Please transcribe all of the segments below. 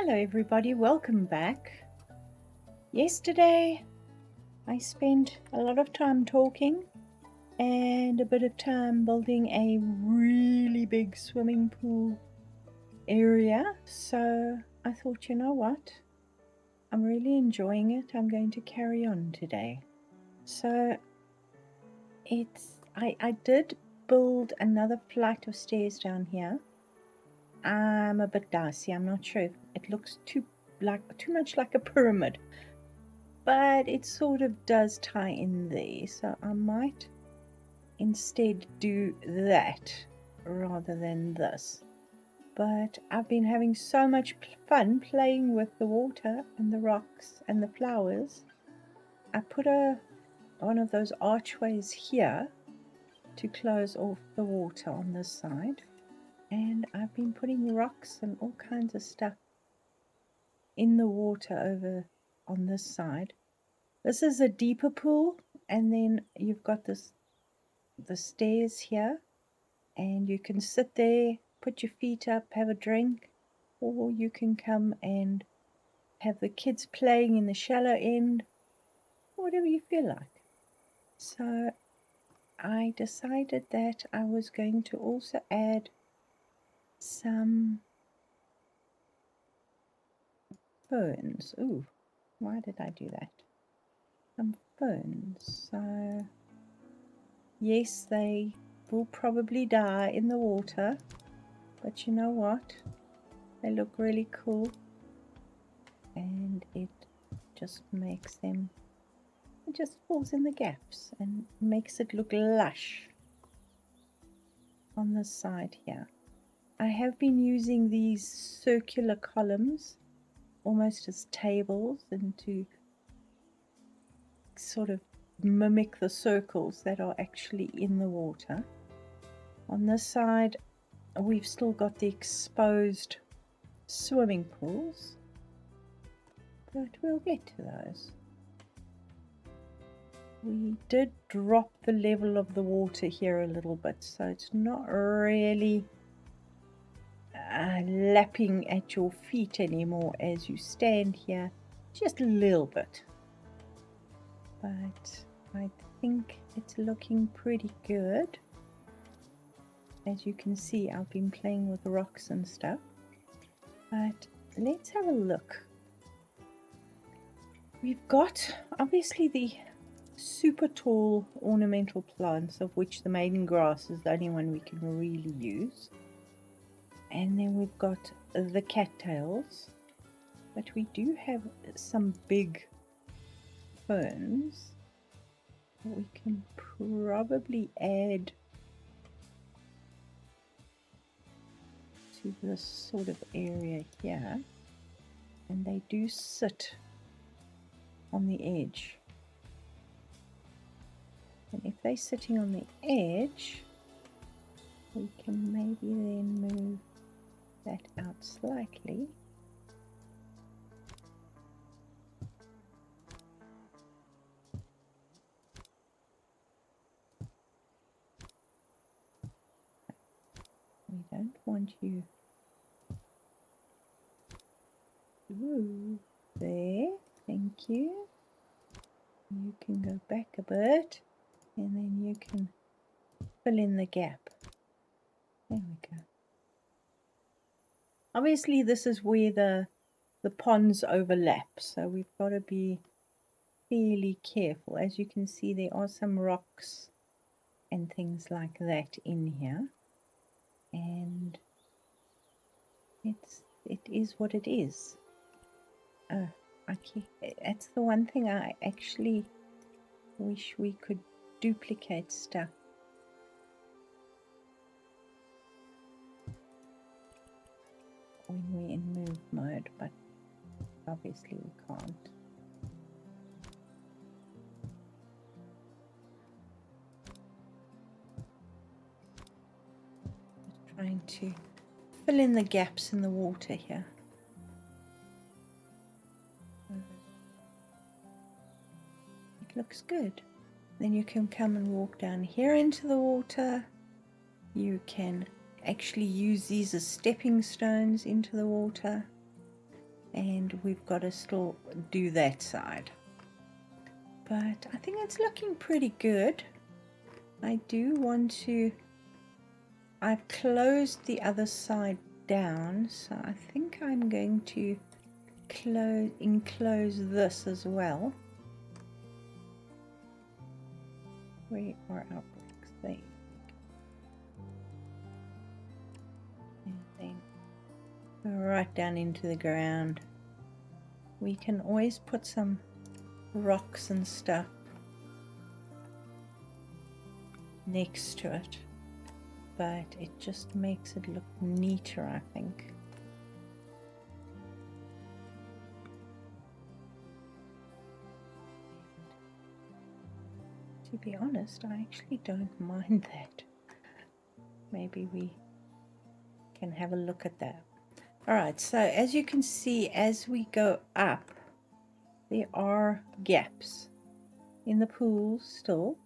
Hello everybody, welcome back. Yesterday I spent a lot of time talking and a bit of time building a really big swimming pool area. So I thought, you know what? I'm really enjoying it. I'm going to carry on today. So I did build another flight of stairs down here. I'm a bit dicey. I'm not sure if it looks too much like a pyramid, but it sort of does tie in there, so I might instead do that rather than this. But I've been having so much fun playing with the water and the rocks and the flowers. I put one of those archways here to close off the water on this side, and I've been putting rocks and all kinds of stuff in the water over on this side. This is a deeper pool, and then you've got the stairs here, and you can sit there, put your feet up, have a drink, or you can come and have the kids playing in the shallow end, whatever you feel like. So I decided that I was going to also add some ferns. Ooh, why did I do that? Some ferns. So yes, they will probably die in the water, but you know what? They look really cool, and it just makes them, it just fills in the gaps and makes it look lush on this side here. I have been using these circular columns almost as tables and to sort of mimic the circles that are actually in the water. On this side we've still got the exposed swimming pools, but we'll get to those. We did drop the level of the water here a little bit, so it's not really lapping at your feet anymore as you stand here, just a little bit. But I think it's looking pretty good. As you can see, I've been playing with rocks and stuff. But let's have a look. We've got obviously the super tall ornamental plants, of which the maiden grass is the only one we can really use. And then we've got the cattails, but we do have some big ferns that we can probably add to this sort of area here, and they do sit on the edge. And if they're sitting on the edge, we can maybe then move that out slightly. We don't want you. Ooh, there, thank you. You can go back a bit, and then you can fill in the gap. There we go. Obviously this is where the ponds overlap, so we've got to be fairly careful. As you can see, there are some rocks and things like that in here, and it is what it is. That's the one thing I actually wish we could duplicate stuff. When we're in move mode, but obviously we can't. Just trying to fill in the gaps in the water here. It looks good. Then you can come and walk down here into the water. You can actually use these as stepping stones into the water. and we've got to still do that side. But I think it's looking pretty good. I do want to... I've closed the other side down, so I think I'm going to enclose this as well. Where are our bricks? There. And then go right down into the ground. We can always put some rocks and stuff next to it, but it just makes it look neater, I think. To be honest, I actually don't mind that. Maybe we can have a look at that. Alright, so as you can see, as we go up, there are gaps in the pools still,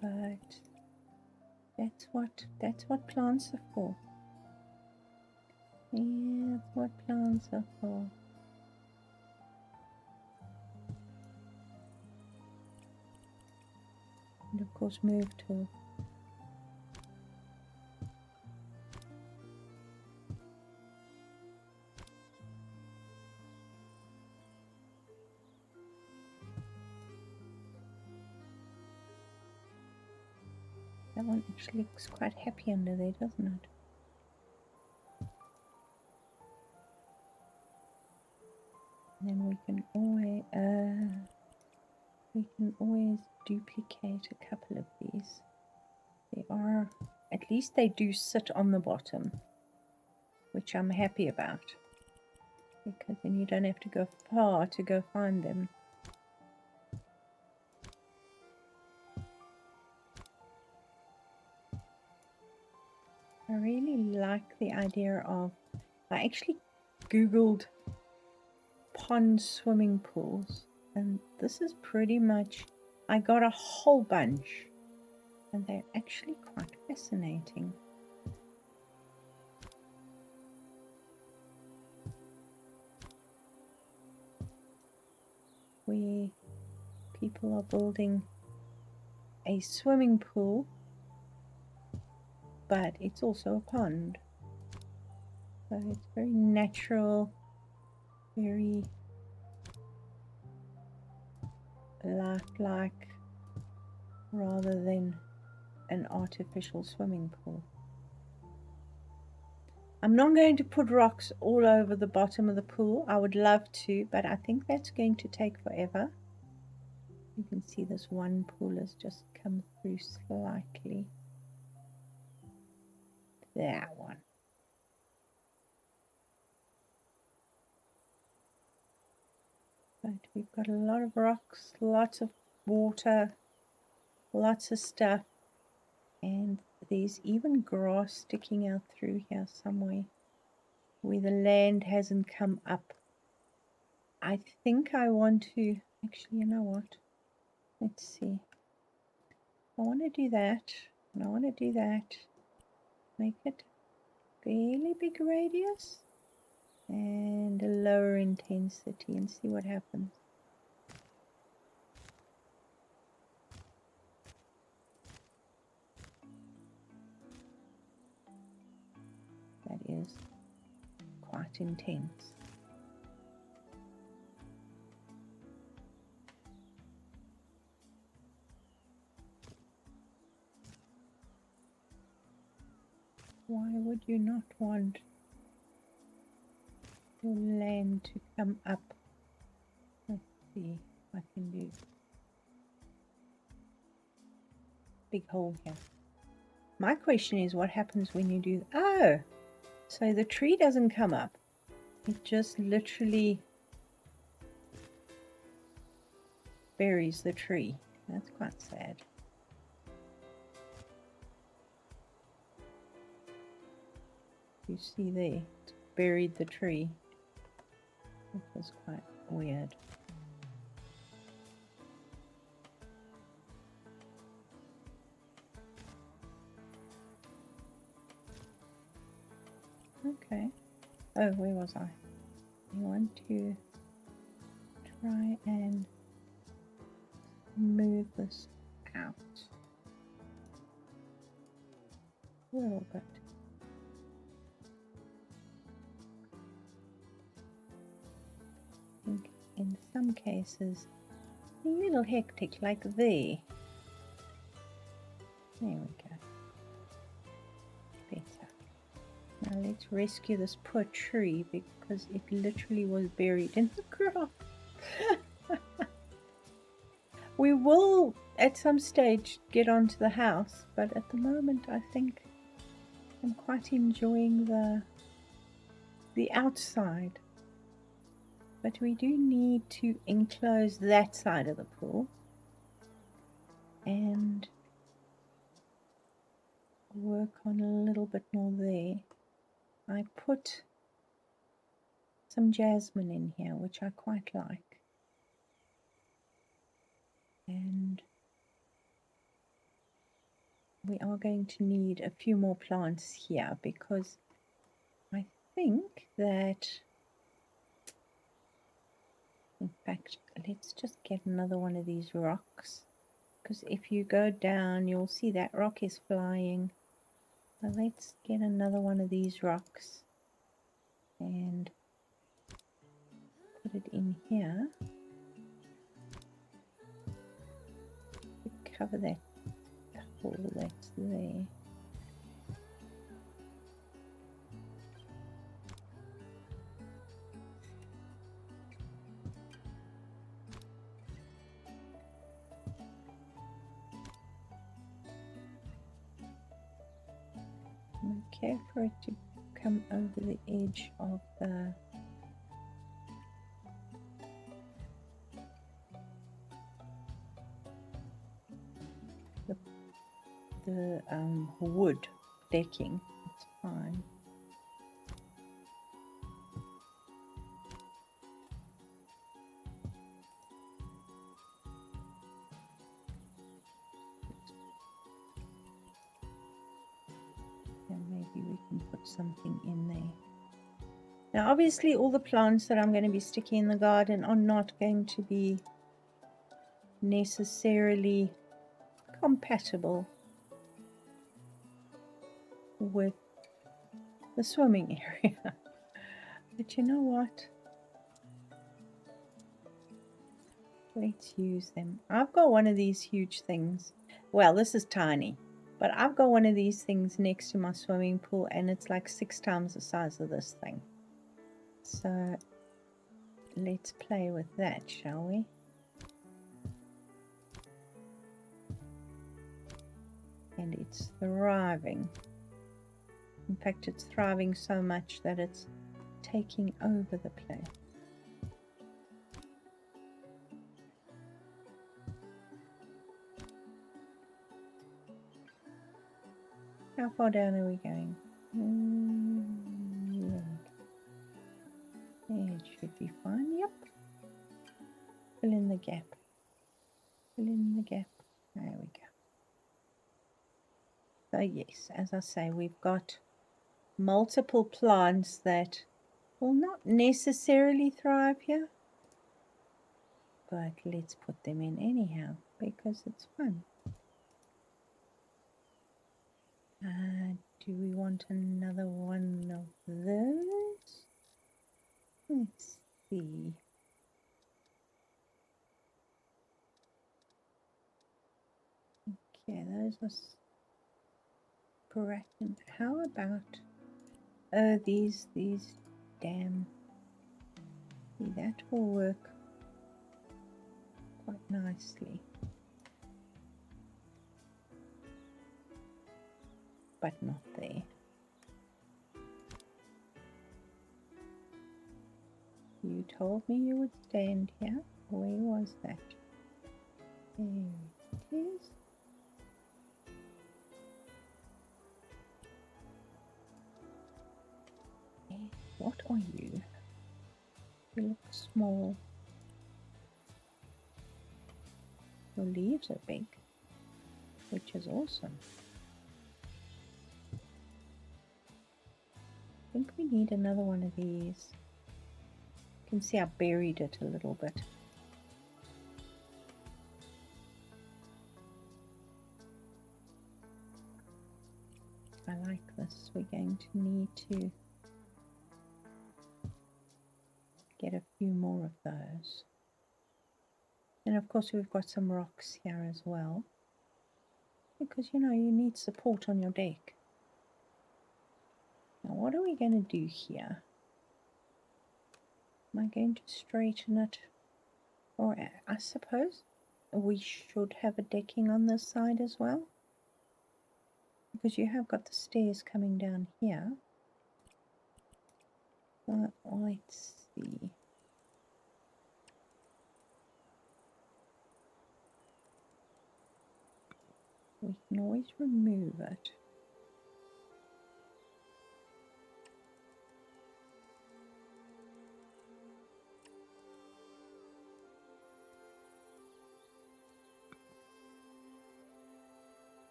but that's what plants are for. Yeah, that's what plants are for. And of course move tool. That one actually looks quite happy under there, doesn't it? And then we can always duplicate a couple of these. They are, at least they do sit on the bottom, which I'm happy about, because then you don't have to go far to go find them. I really like the idea of, I actually googled pond swimming pools, and this is pretty much, I got a whole bunch, and they're actually quite fascinating. Where people are building a swimming pool, but it's also a pond. So it's very natural, very lifelike, rather than an artificial swimming pool. I'm not going to put rocks all over the bottom of the pool. I would love to, but I think that's going to take forever. You can see this one pool has just come through slightly. That one. But we've got a lot of rocks, lots of water, lots of stuff, and there's even grass sticking out through here somewhere where the land hasn't come up. I think I want to, actually, you know what? Let's see. I want to do that, and I want to do that. Make it fairly big radius and a lower intensity and see what happens. That is quite intense. Why would you not want your land to come up? Let's see if I can do big hole here. My question is, what happens when you do, oh, so the tree doesn't come up. It just literally buries the tree. That's quite sad. You see there, it's buried the tree. It was quite weird. Okay. Oh, where was I? We want to try and move this out a little bit. I think in some cases a little hectic, like there. There we go. Better. Now let's rescue this poor tree because it literally was buried in the grass. We will at some stage get onto the house, but at the moment I think I'm quite enjoying the outside. But we do need to enclose that side of the pool and work on a little bit more there. I put some jasmine in here, which I quite like. And we are going to need a few more plants here because I think that, in fact, let's just get another one of these rocks, because if you go down you'll see that rock is flying. So let's get another one of these rocks and put it in here to cover that hole that's there. Okay, for it to come over the edge of the wood decking. It's fine. And maybe we can put something in there. Now obviously all the plants that I'm going to be sticking in the garden are not going to be necessarily compatible with the swimming area. But you know what? Let's use them. I've got one of these huge things. Well, this is tiny, but I've got one of these things next to my swimming pool and it's like 6 times the size of this thing. So let's play with that, shall we? And it's thriving. In fact, it's thriving so much that it's taking over the place. How far down are we going? It should be fine. Yep. Fill in the gap. Fill in the gap. There we go. So yes, as I say, we've got multiple plants that will not necessarily thrive here, but let's put them in anyhow because it's fun. Do we want another one of those? Let's see. Okay, those are bracken. How about these damn. See, that will work quite nicely. But not there. You told me you would stand here. Where was that? There it is. What are you? You look small. Your leaves are big, which is awesome. I think we need another one of these. You can see I buried it a little bit. I like this. We're going to need to get a few more of those. And of course we've got some rocks here as well. Because you know you need support on your deck. Now what are we going to do here? Am I going to straighten it? Or I suppose we should have a decking on this side as well. Because you have got the stairs coming down here. But let's see. We can always remove it.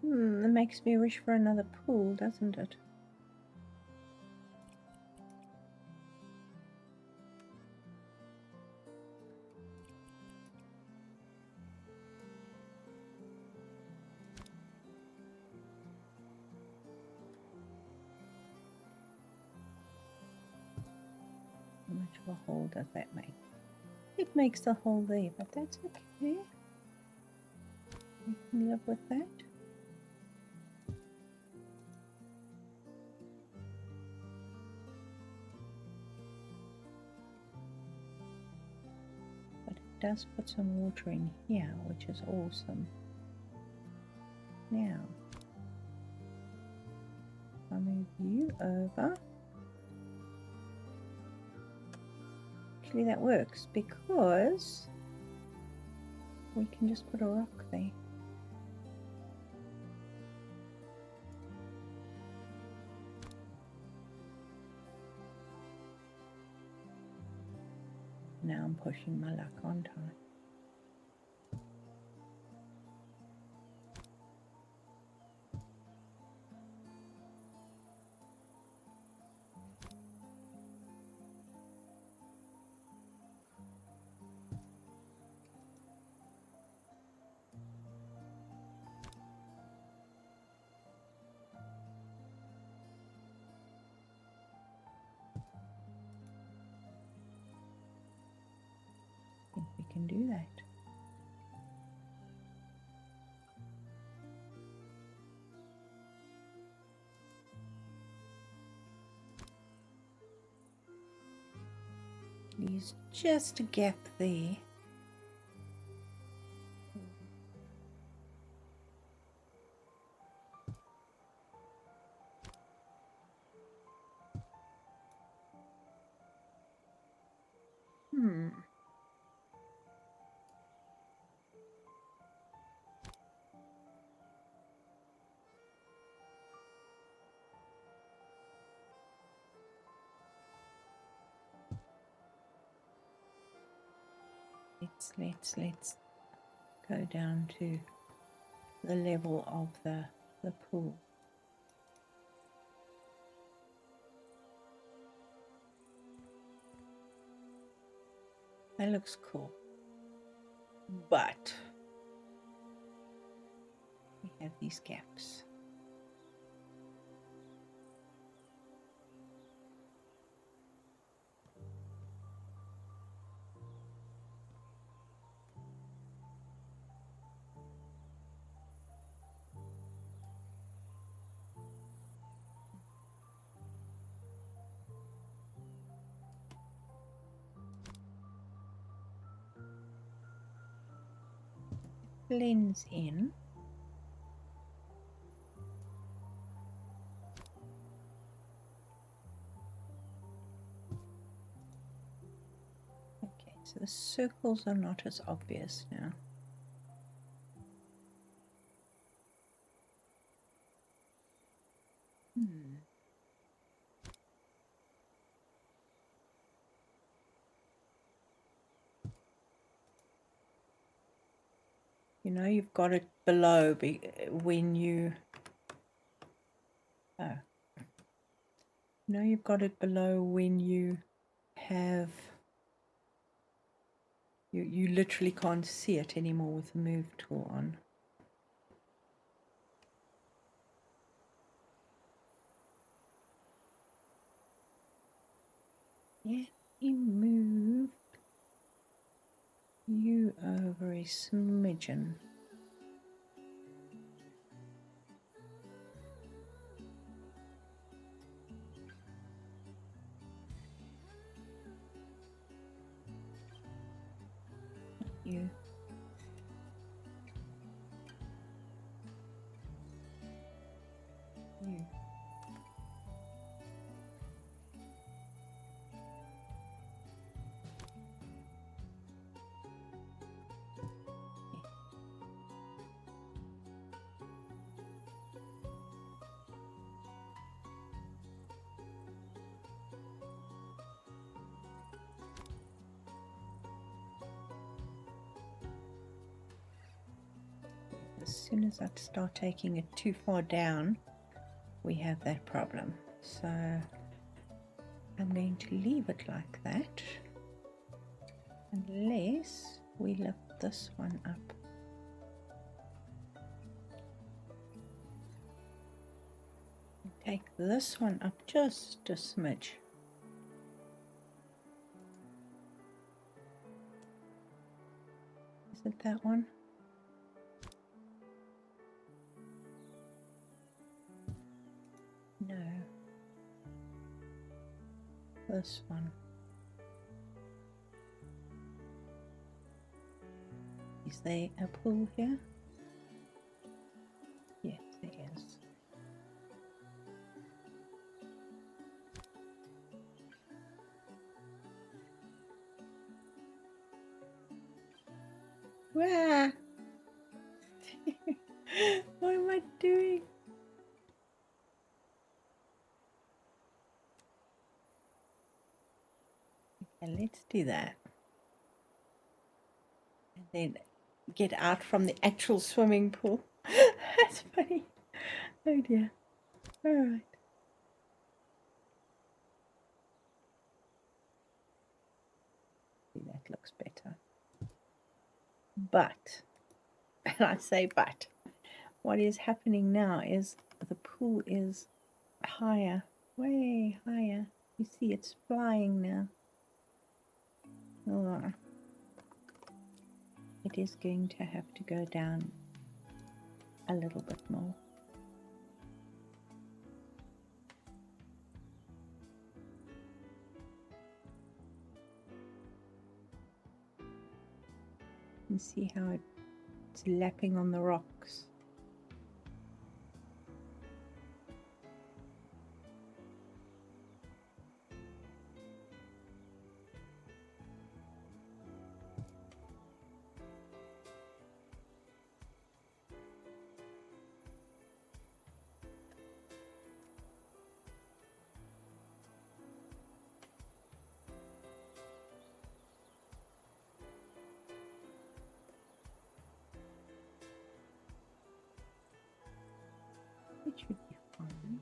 That makes me wish for another pool, doesn't it? How much of a hole does that make? It makes a hole there, but that's okay. We can live with that. But it does put some water in here, which is awesome. Now, I'll move you over. Actually, that works because we can just put a rock there. Now I'm pushing my luck, aren't I? I think we can do that. There's just a gap there. Let's go down to the level of the pool. That looks cool. But we have these gaps. Blends in. Okay, so the circles are not as obvious now. You know, you've got it below when you... Oh. You know, you've got it below when you have... You literally can't see it anymore with the move tool on. Yeah, you move you over a smidgen. You. You. As soon as I start taking it too far down, we have that problem. So I'm going to leave it like that, unless we lift this one up. Take this one up just a smidge. Is it that one? No. This one. Is there a pool here? Yes, there is. Wah! What am I doing? Okay, let's do that. And then get out from the actual swimming pool. That's funny. Oh dear. Alright. That looks better. But, and I say but, what is happening now is the pool is higher, way higher. You see it's flying now. Oh, it is going to have to go down a little bit more. You see how it's lapping on the rocks. It should be fine.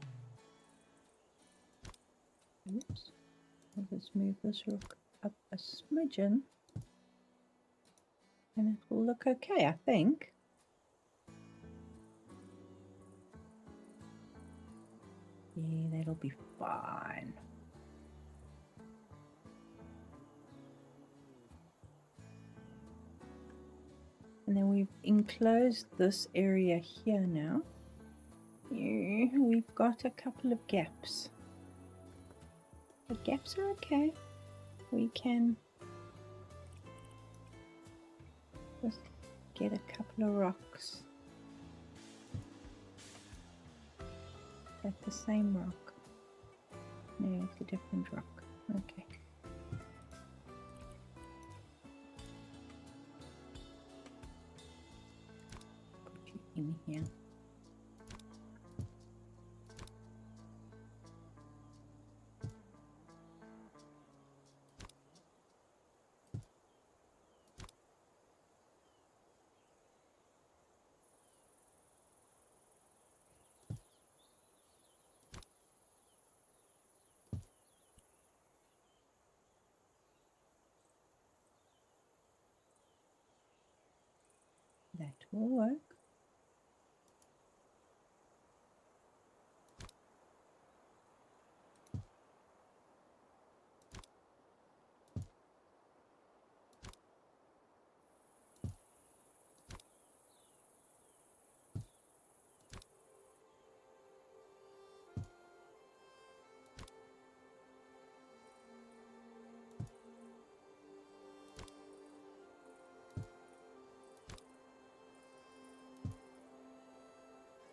Oops. Let's move this rock up a smidgen. And it will look okay, I think. Yeah, that'll be fine. And then we've enclosed this area here now. Yeah, we've got a couple of gaps. The gaps are okay. We can just get a couple of rocks. Is that the same rock? No, it's a different rock. Okay. Put you in here. That will work.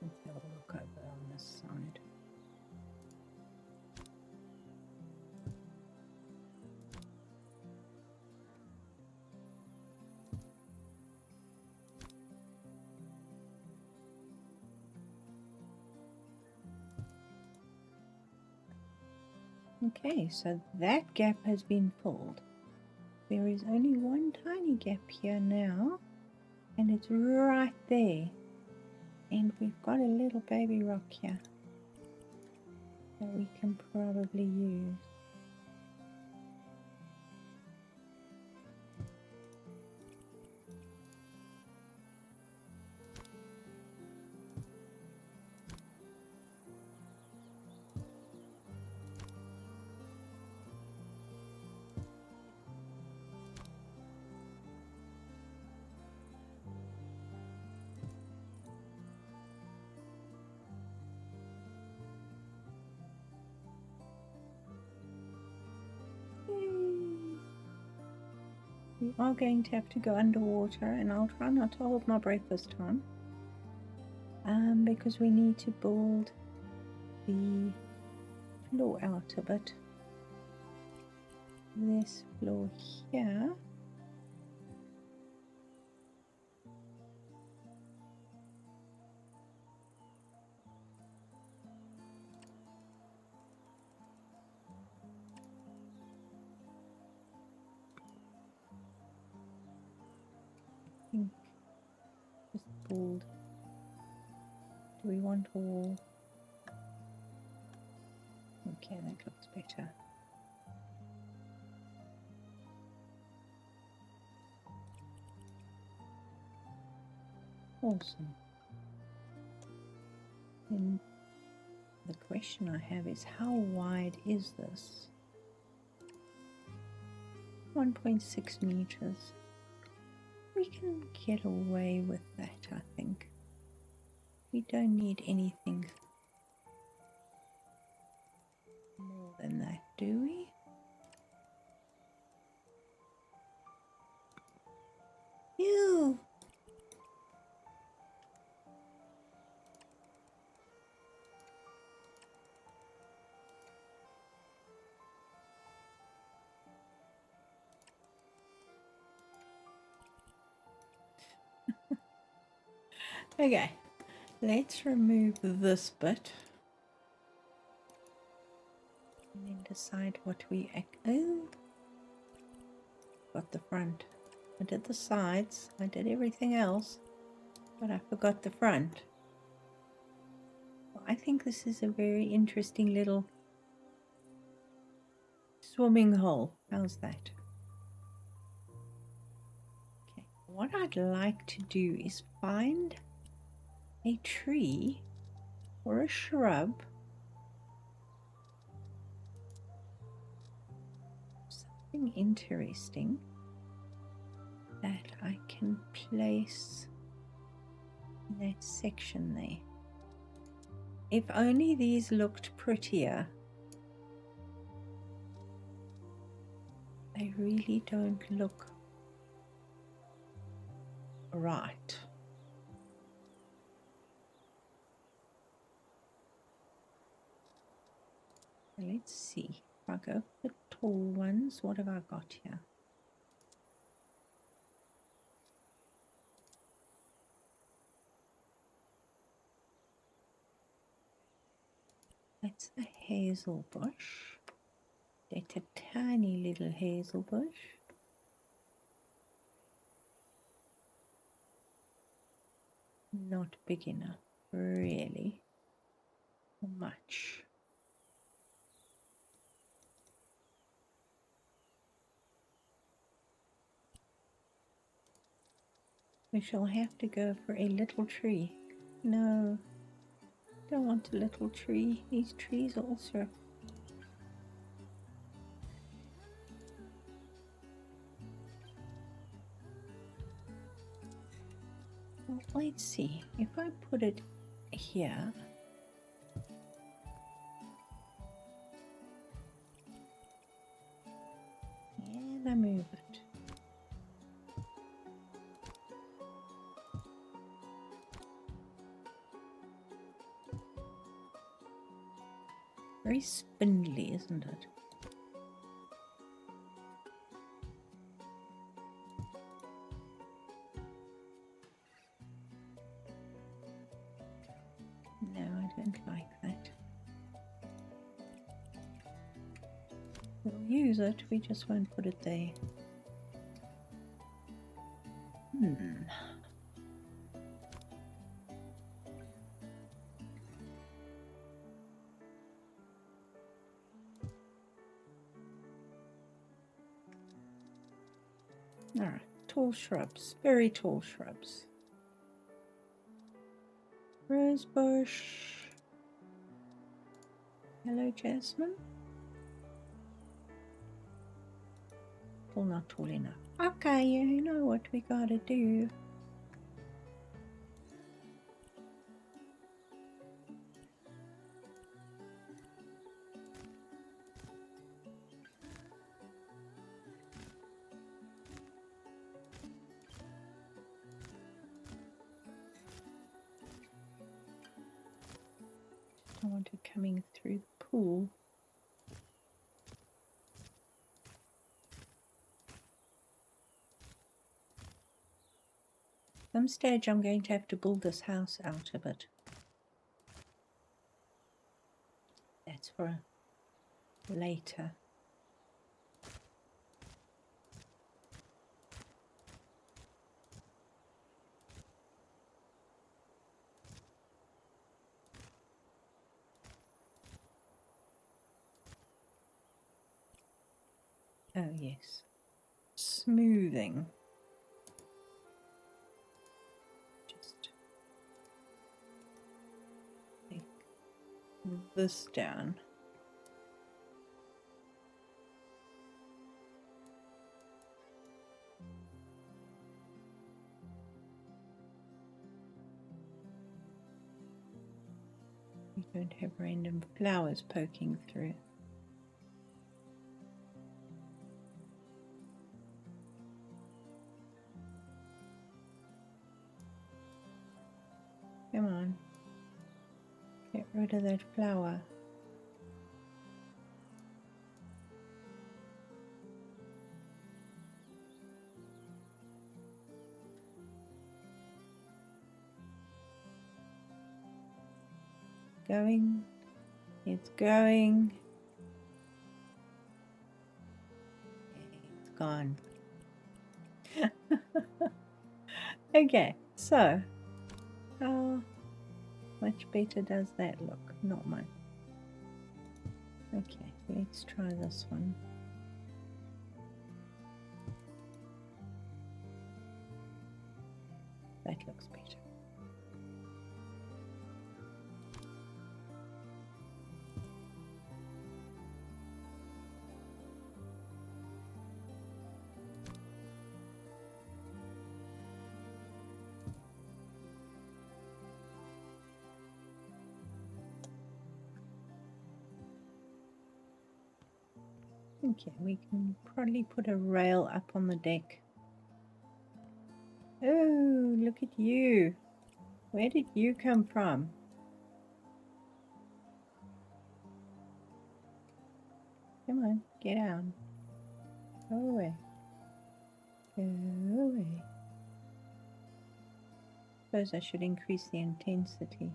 Let's have a look over on this side. Okay, so that gap has been filled. There is only one tiny gap here now, and it's right there. And we've got a little baby rock here that we can probably use. We are going to have to go underwater, and I'll try not to hold my breath this time, because we need to build the floor out a bit. This floor here. I think just build. Do we want a wall? Okay, that looks better. Awesome. And the question I have is, how wide is this? 1.6 meters. We can get away with that, I think. We don't need anything more than that, do we? Ew! Okay, let's remove this bit and then decide what we oh, got the front. I did the sides, I did everything else, but I forgot the front. Well, I think this is a very interesting little swimming hole. How's that? Okay, what I'd like to do is find a tree or a shrub, something interesting that I can place in that section there. If only these looked prettier. They really don't look right. Let's see. If I go for the tall ones, what have I got here? That's a hazel bush. That's a tiny little hazel bush. Not big enough, really. Much. We shall have to go for a little tree. No, don't want a little tree. These trees also. Well, let's see. If I put it here. And I move it. Very spindly, isn't it? No, I don't like that. We'll use it, we just won't put it there. Alright, tall shrubs, very tall shrubs. Rosebush. Hello, Jasmine. Still not tall enough. Okay, you know what we gotta do. I want it coming through the pool. Some stage I'm going to have to build this house out of it. That's for later. Oh yes. Smoothing. Just take this down. We don't have random flowers poking through. Come on. Get rid of that flower. Going. It's going. It's gone. Okay, so how much better does that look? Not much. Okay, let's try this one. That looks better. Okay, we can probably put a rail up on the deck. Oh, look at you. Where did you come from? Come on, get out. Go away. Go away. Suppose I should increase the intensity.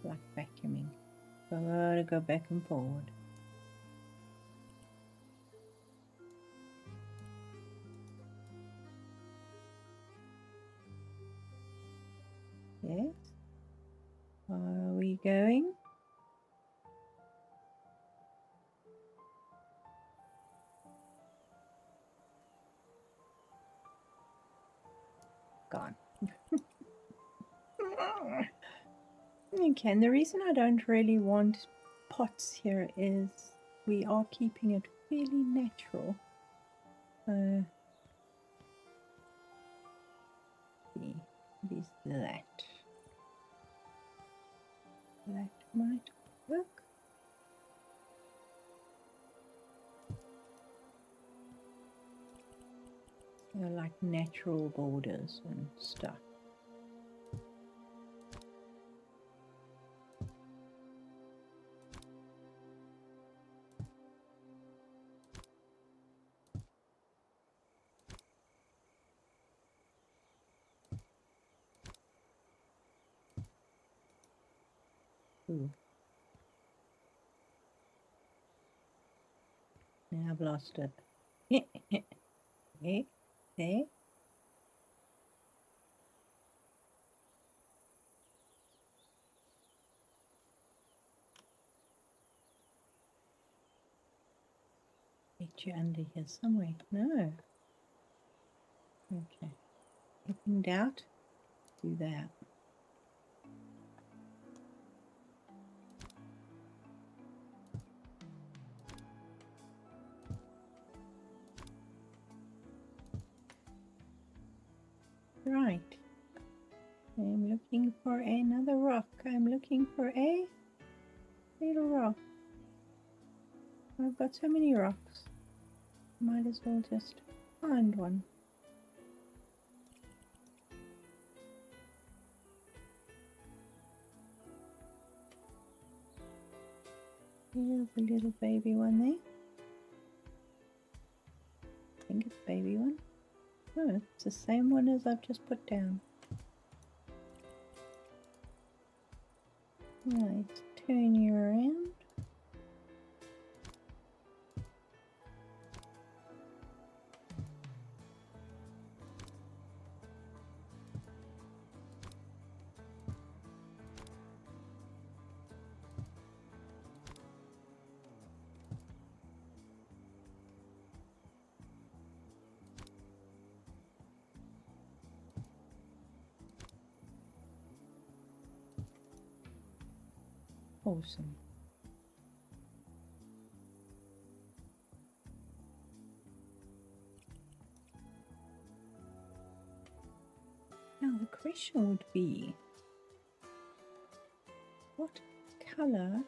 Like vacuuming. Gotta go back and forward. Yes. Are we going? Okay, and the reason I don't really want pots here is we are keeping it fairly natural. So, what is that? That might work. They're like natural borders and stuff. Ooh. Now I've lost it. There. Get you under here somewhere. No. Okay. If in doubt, do that. Right. I'm looking for another rock. I'm looking for a little rock. I've got so many rocks. Might as well just find one. Here's a little baby one there. I think it's baby one. Oh, it's the same one as I've just put down. Right, turn you around. Awesome. Now the question would be, what color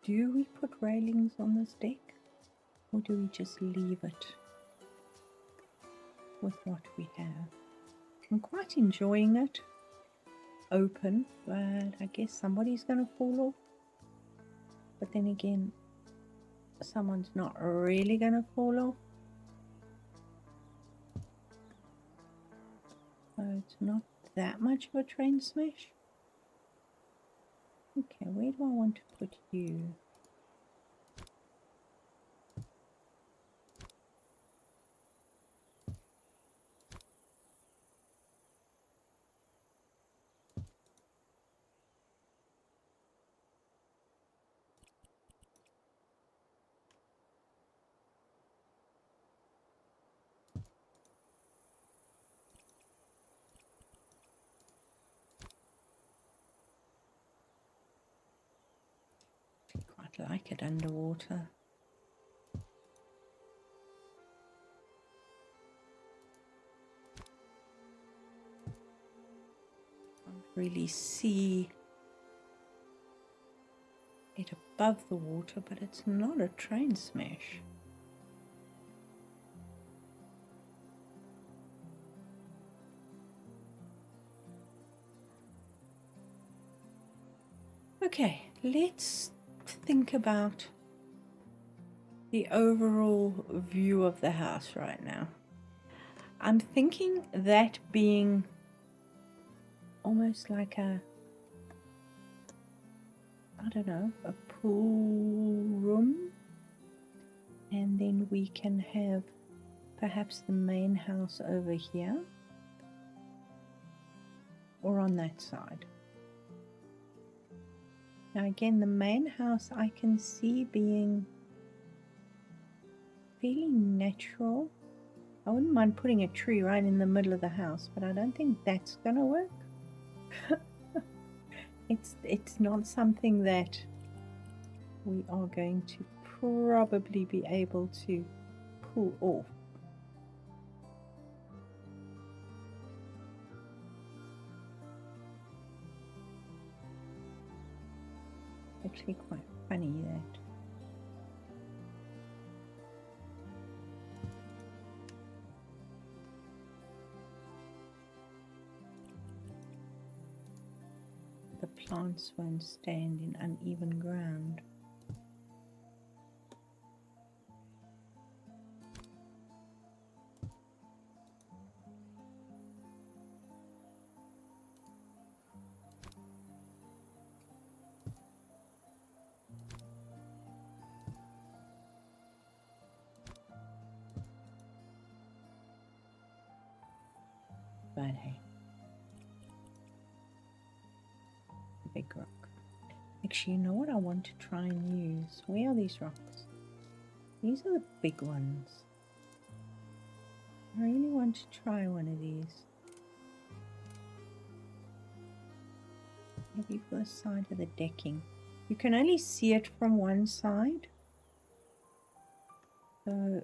do we put railings on this deck, or do we just leave it with what we have? I'm quite enjoying it open, but I guess somebody's going to fall off. But then again, someone's not really going to fall off. So it's not that much of a train smash. Okay, where do I want to put you? I quite like it underwater. Can't really see it above the water, but it's not a train smash. Okay, let's think about the overall view of the house right now. I'm thinking that being almost like a, I don't know, a pool room, and then we can have perhaps the main house over here or on that side. Now again, the main house I can see being fairly natural, I wouldn't mind putting a tree right in the middle of the house, but I don't think that's gonna work. It's not something that we are going to probably be able to pull off. Actually quite funny that the plants won't stand in uneven ground. But hey, big rock. Actually, you know what I want to try and use? Where are these rocks? These are the big ones. I really want to try one of these. Maybe for the side of the decking. You can only see it from one side. So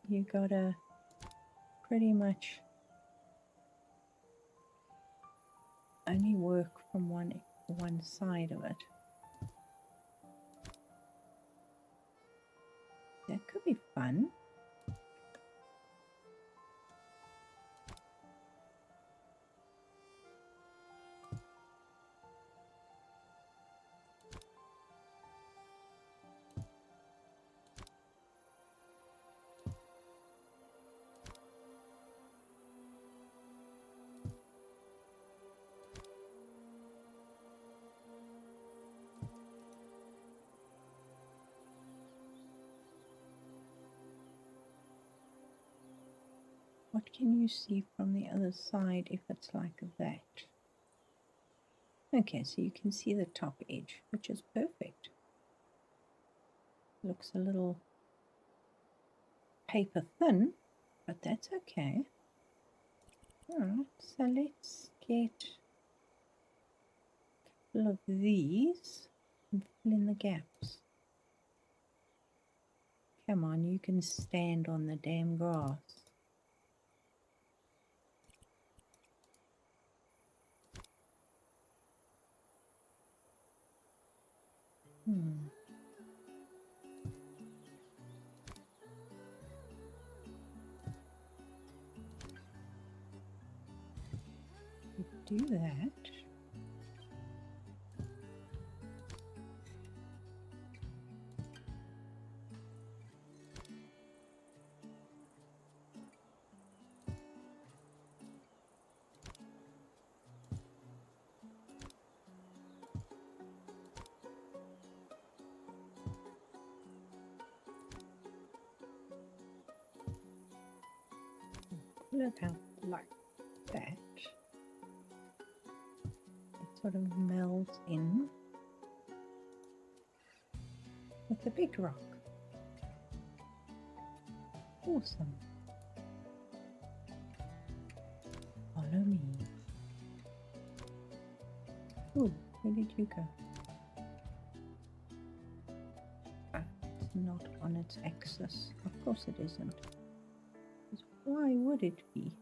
you gotta pretty much only work from one side of it. That could be fun. What can you see from the other side if it's like that? Okay, so you can see the top edge, which is perfect. Looks a little paper thin, but that's okay. Alright, so let's get a couple of these and fill in the gaps. Come on, you can stand on the damn grass. You do that. Pull it out like that. It sort of melds in with the big rock. Awesome. Follow me. Oh, where did you go? Ah, it's not on its axis. Of course it isn't. Why would it be?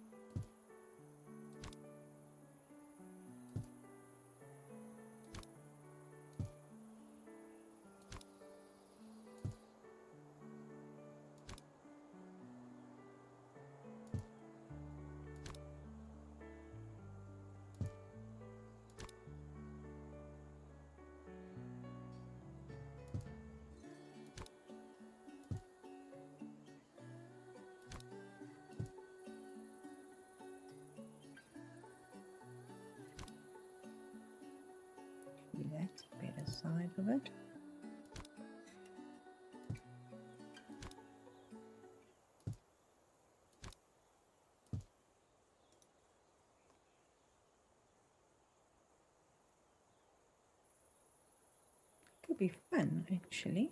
That's a better side of it. Could be fun, actually.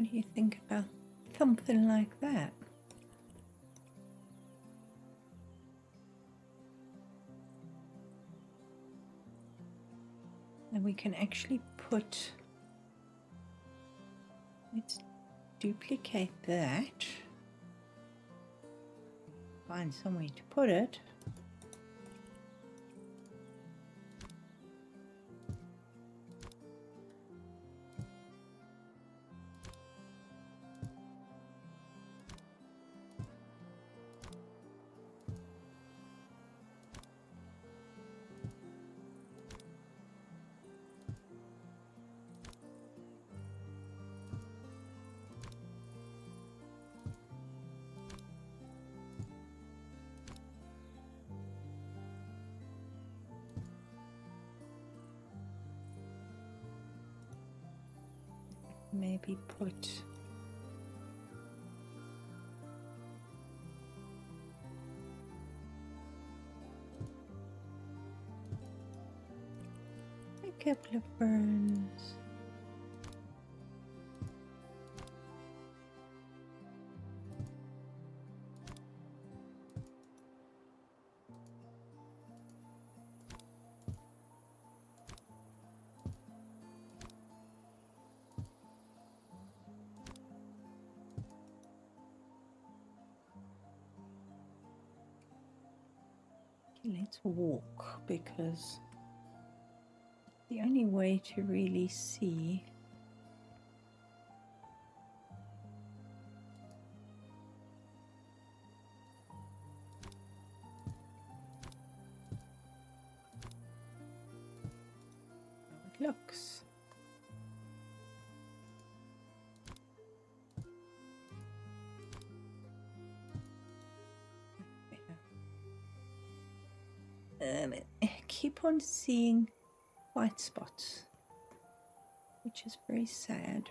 What do you think about something like that? And we can actually put, let's duplicate that, find somewhere to put it. Maybe put a couple of ferns. Let's walk, because the only way to really see how it looks. I keep on seeing white spots, which is very sad.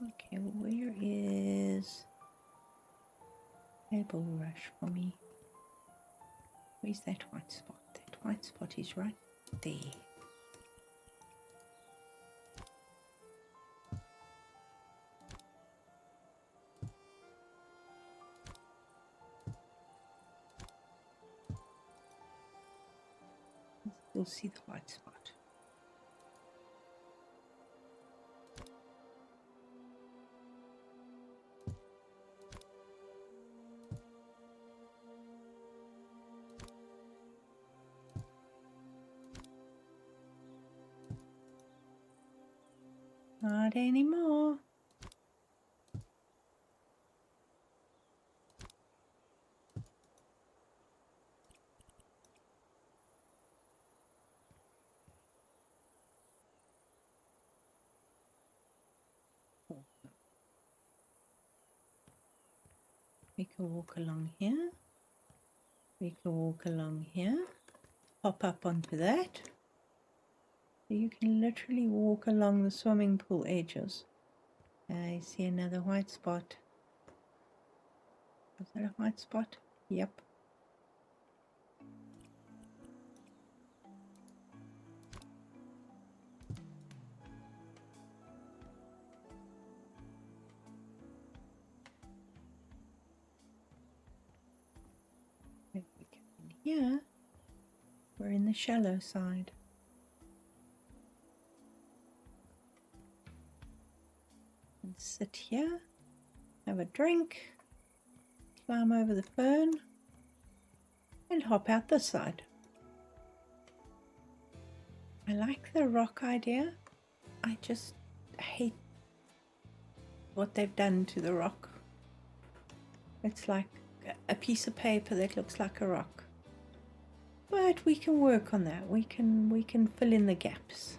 Okay, where is table rush for me? Where's that white spot? That white spot is right there. We'll see the white spot. Not anymore. We can walk along here. We can walk along here. Hop up onto that. You can literally walk along the swimming pool edges. I see another white spot. Is that a white spot? Yep. If we come in here, we're in the shallow side. And sit here, have a drink, climb over the fern, and hop out this side. I like the rock idea. I just hate what they've done to the rock. It's like a piece of paper that looks like a rock. But we can work on that. We can fill in the gaps.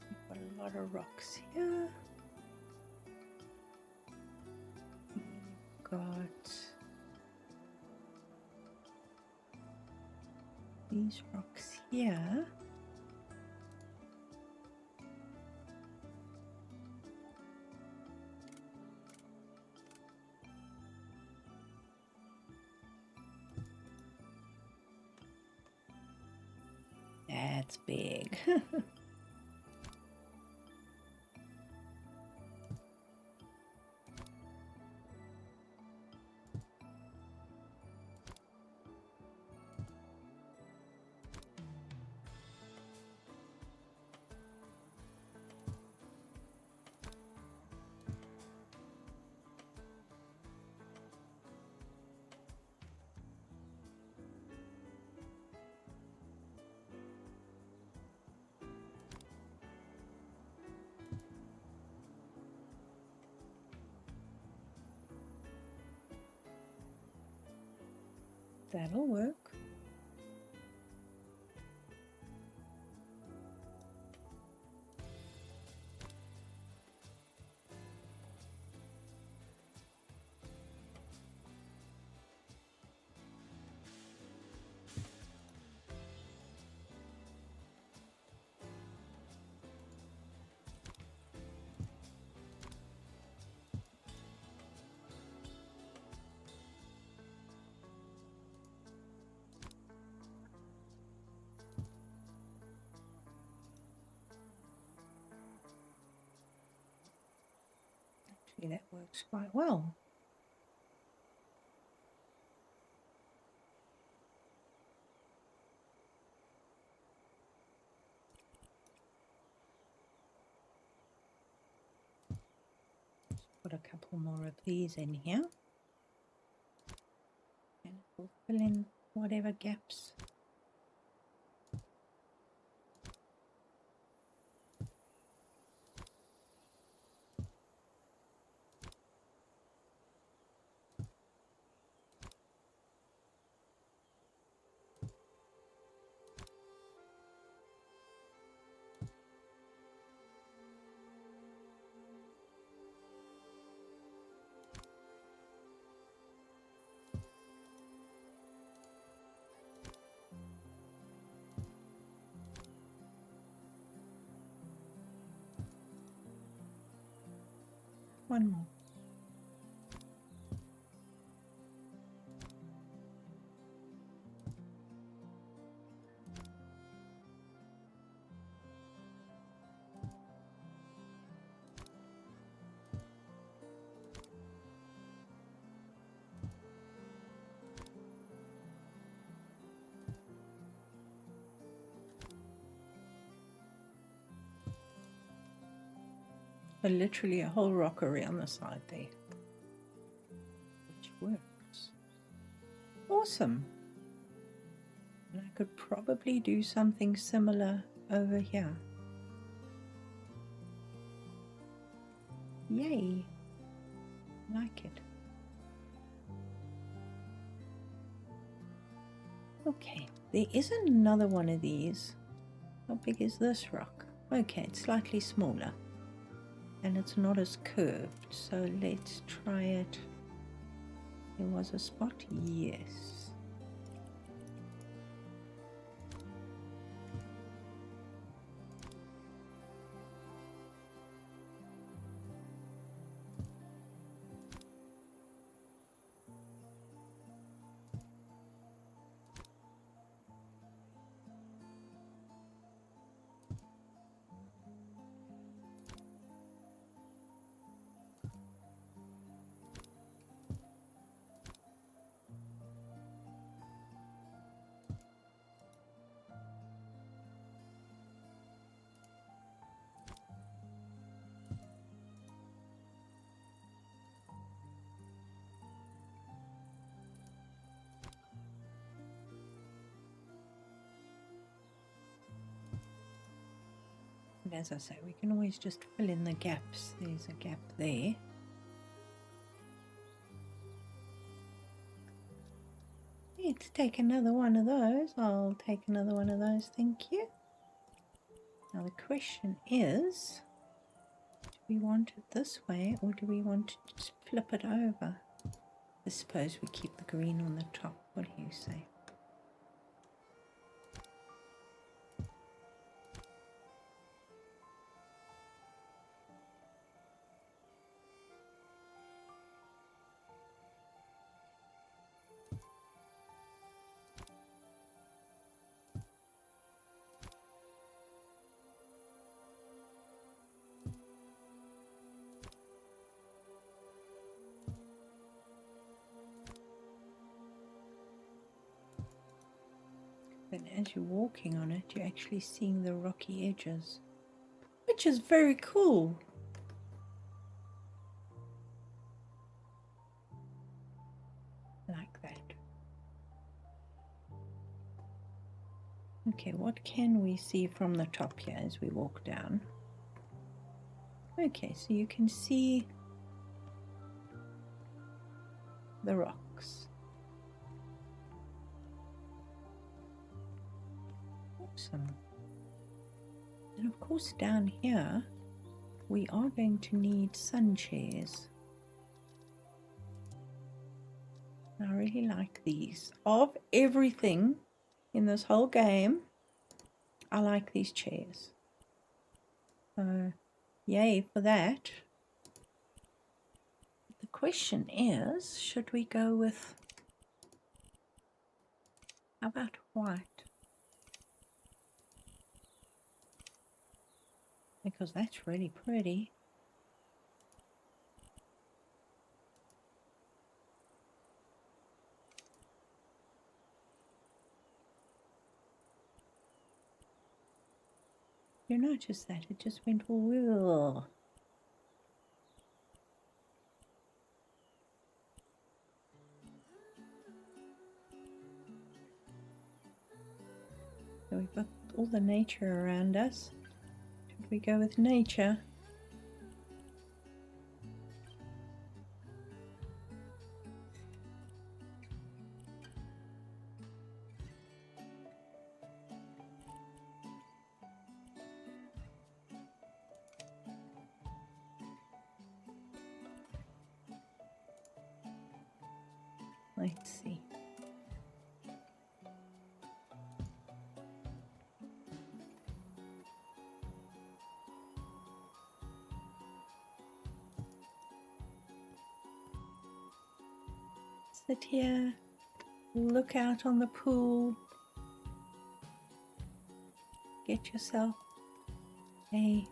We've got a lot of rocks here. We've got these rocks here. That's big. That'll work. Actually, that works quite well. Put a couple more of these in here. And we'll fill in whatever gaps. One more. But literally a whole rockery on the side there, which works. Awesome. And I could probably do something similar over here. Yay! Like it. Okay, there is another one of these. How big is this rock? Okay, it's slightly smaller. And it's not as curved, so let's try it. There was a spot, yes. And as I say, we can always just fill in the gaps. There's a gap there. Let's take another one of those. I'll take another one of those, thank you. Now the question is, do we want it this way or do we want to just flip it over? I suppose we keep the green on the top. What do you say? as you're walking on it, you're actually seeing the rocky edges, which is very cool. Like that. Okay, what can we see from the top here as we walk down? Okay, so you can see the rocks. Awesome. And of course down here we are going to need sun chairs. I really like these. Of everything in this whole game, I like these chairs. So yay for that. The question is, should we go with, how about white? Because that's really pretty. You notice that it just went whoa. So we've got all the nature around us. Should we go with nature? Let's see. Sit here, look out on the pool, get yourself a,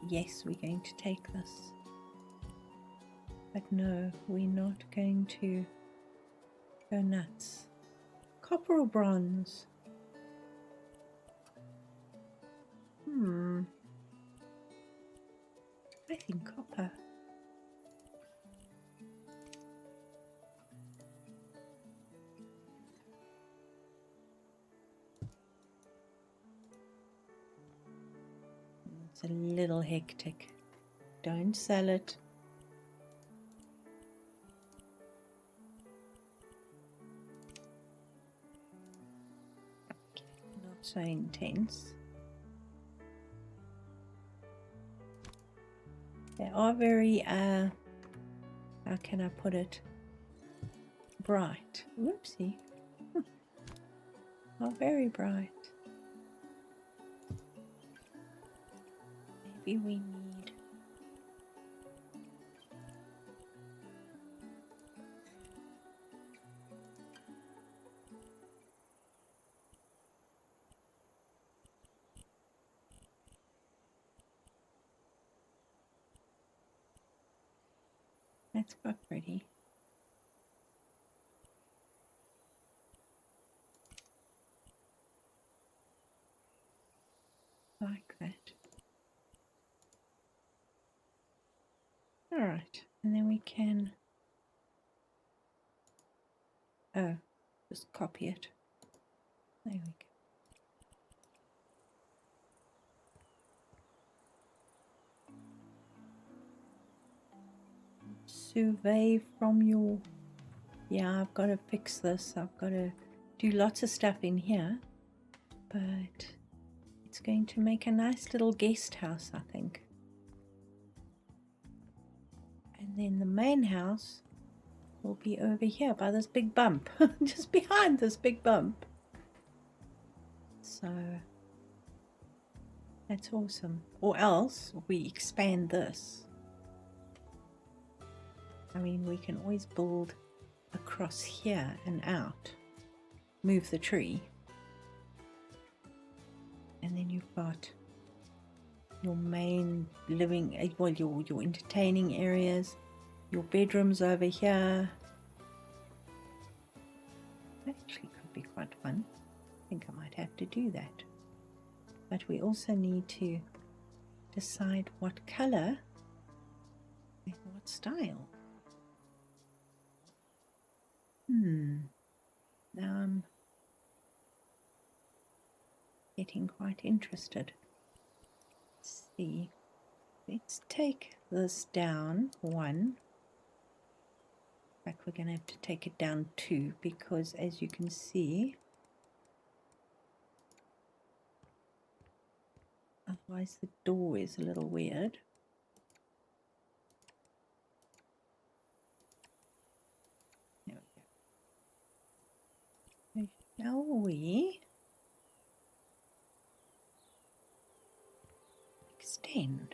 yes, we're going to take this, but no, we're not going to go nuts. Copper or bronze? I think copper. It's a little hectic. Don't sell it. Okay, not so intense. They are very, how can I put it? Bright. Whoopsie. Not very bright. Maybe we need that's quite pretty. Like that. Alright, and then we can, just copy it. There we go. Survey from your, yeah, I've got to fix this. I've got to do lots of stuff in here, but it's going to make a nice little guest house, I think. And then the main house will be over here by this big bump, just behind this big bump. So that's awesome. Or else we expand this. I mean, we can always build across here and out, move the tree, and then you've got your main living, well, your entertaining areas, your bedrooms over here. That actually could be quite fun. think I might have to do that. But we also need to decide what color and what style. Now I'm getting quite interested. Let's see. Let's take this down 1. In fact, we're going to have to take it down 2 because, as you can see, otherwise the door is a little weird. There we go. Shall we extend?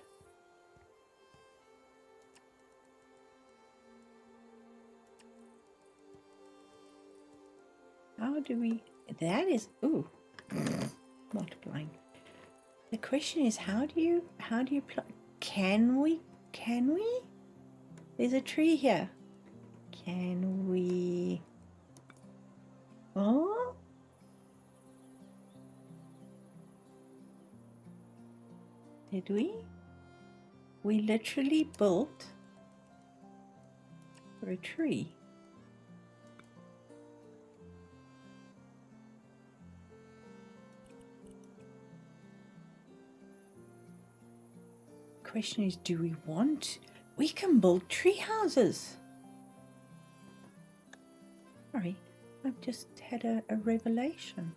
How do we? That is multiplying. The question is, how do you can we? There's a tree here. Can we? Oh, did we? We literally built for a tree. Question is, do we want? We can build tree houses. Sorry, I've just had a revelation.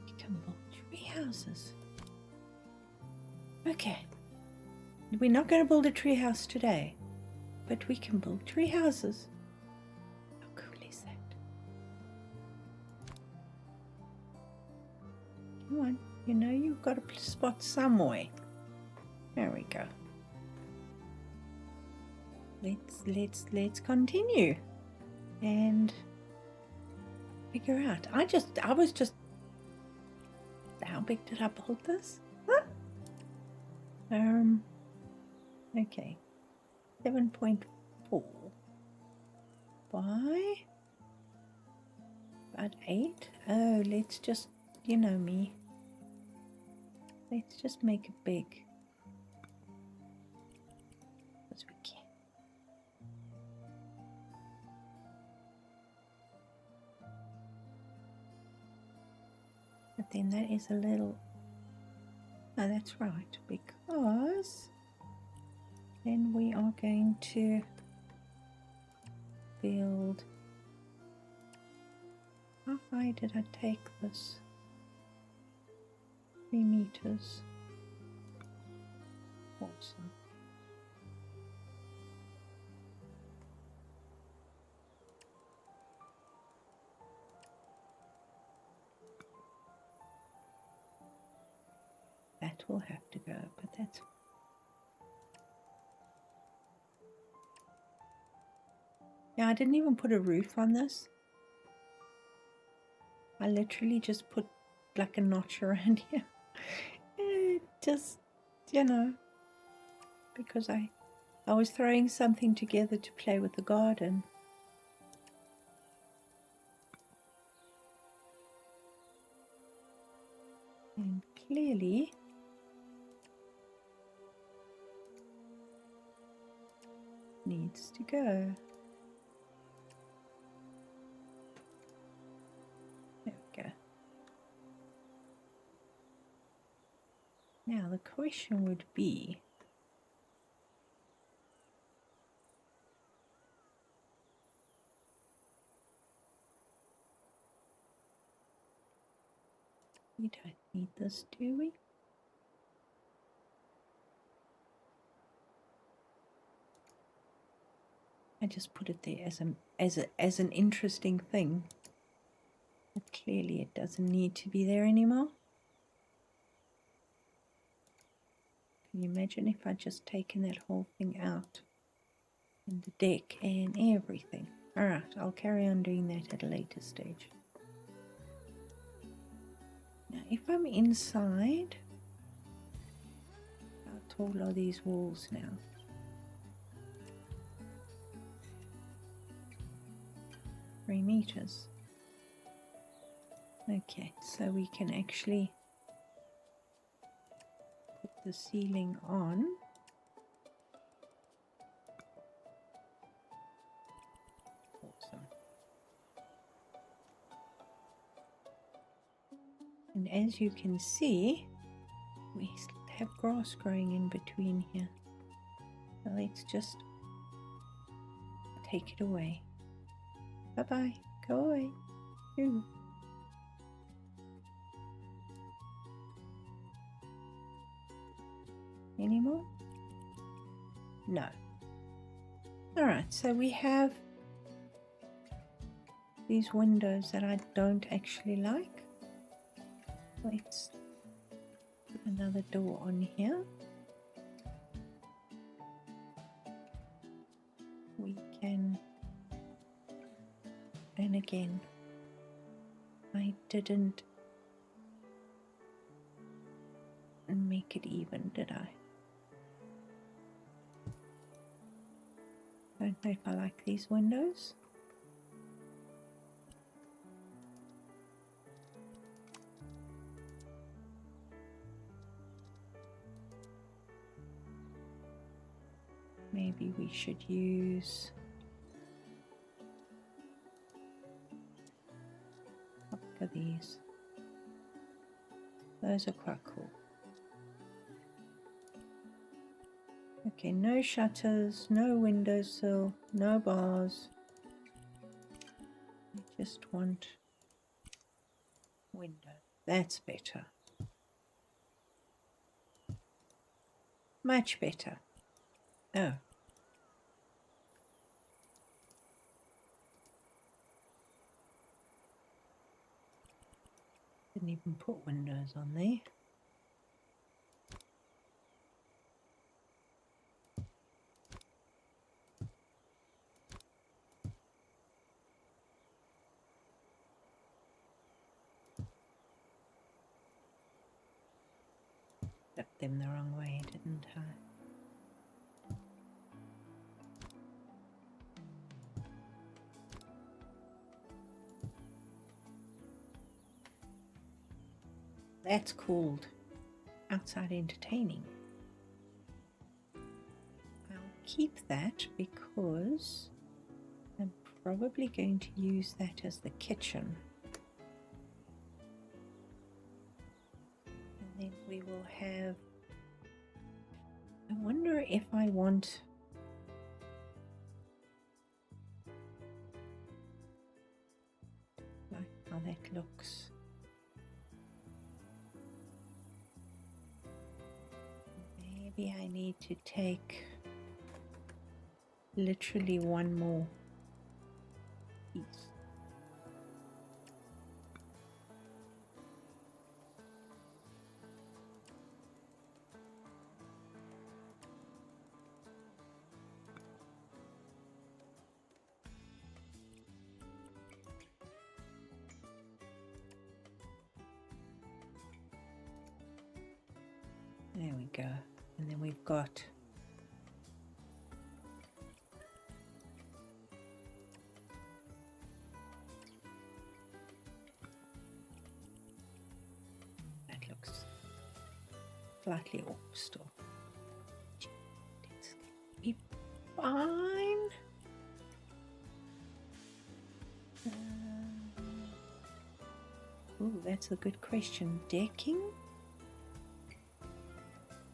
We can build tree houses. Okay, we're not going to build a tree house today, but we can build tree houses. How cool is that? Come on, you know you've got a spot somewhere. There we go. Let's continue and figure out. I was just, how big did I build this? Huh? Okay, 7.4 by about 8. Oh, let's just, you know me. Let's just make it big as we can. But then that is a little, oh, that's right, because then we are going to build, how high did I take this? 3 meters. Awesome. That will have to go, but that's, yeah, I didn't even put a roof on this. I literally just put like a notch around here. Just, you know, because I was throwing something together to play with the garden. And clearly needs to go. There we go. Now the question would be, we don't need this, do we? I just put it there as an interesting thing. But clearly it doesn't need to be there anymore. Can you imagine if I'd just taken that whole thing out? And the deck and everything. Alright, I'll carry on doing that at a later stage. Now if I'm inside, how tall are these walls now? 3 meters. Okay, so we can actually put the ceiling on. Awesome. And as you can see, we have grass growing in between here. So let's just take it away. Bye-bye. Go away. Ooh. Any more? No. Alright, so we have these windows that I don't actually like. Let's put another door on here. We can, and again, I didn't make it even, did I? Don't know if I like these windows. Maybe we should use, look at these. Those are quite cool. Okay, no shutters, no windowsill, no bars. I just want window. That's better. Much better. Oh. Didn't even put windows on there. Flipped them the wrong way, didn't I? That's called outside entertaining. I'll keep that because I'm probably going to use that as the kitchen. And then we will have, I wonder if I want like how that looks. Maybe I need to take literally one more piece. There we go. And then we've got that looks slightly off still. It's gonna be fine. Oh, that's a good question. Decking?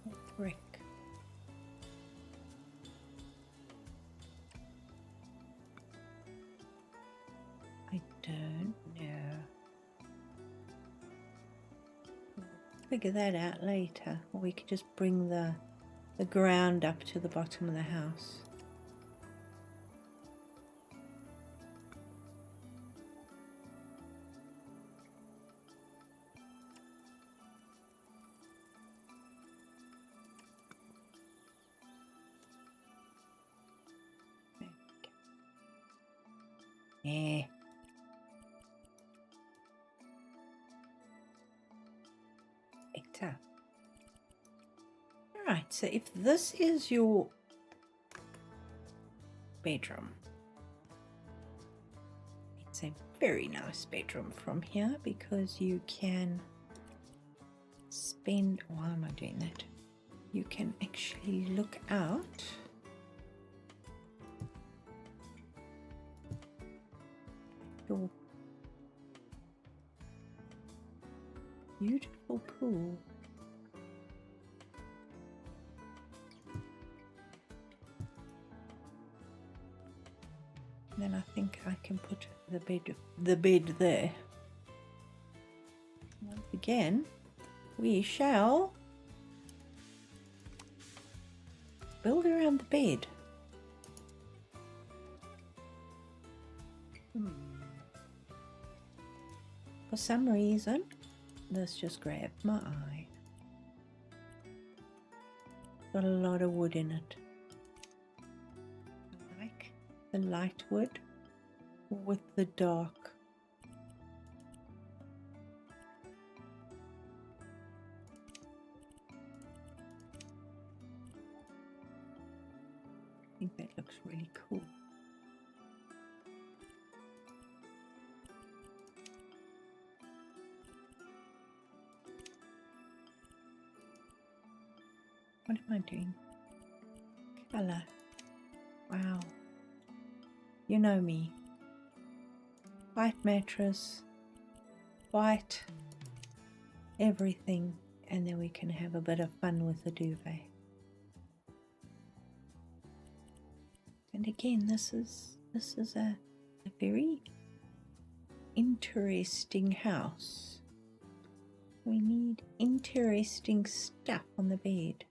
Or brick? I don't know. We'll figure that out later. Or we could just bring the ground up to the bottom of the house. Yeah. Better. Alright, so if this is your bedroom, is a very nice bedroom from here because you can spend, why am I doing that? You can actually look out your beautiful pool. Then I think I can put the bed there. Once again, we shall build around the bed. For some reason, this just grabbed my eye. Got a lot of wood in it. I like the light wood with the dark. I think that looks really cool. What am I doing? Color. Wow. You know me. White mattress, white everything, and then we can have a bit of fun with the duvet. And again, this is a very interesting house. We need interesting stuff on the bed.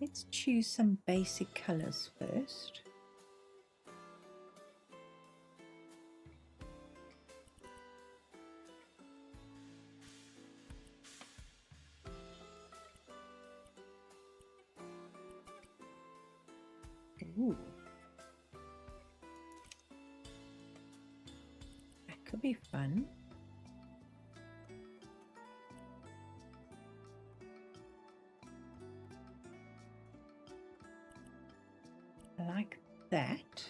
Let's choose some basic colors first. Ooh. That could be fun. I like that.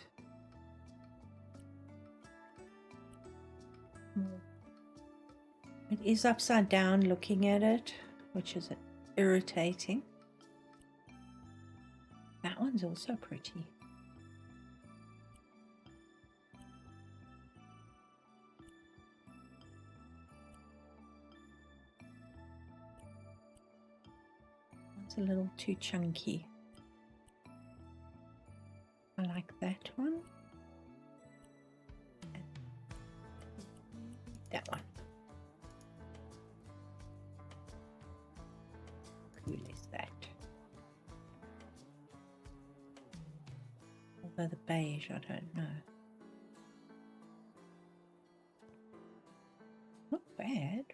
It is upside down looking at it, which is irritating. That one's also pretty. It's a little too chunky. I like that one. And that one. Cool is that? Although the beige, I don't know. Not bad.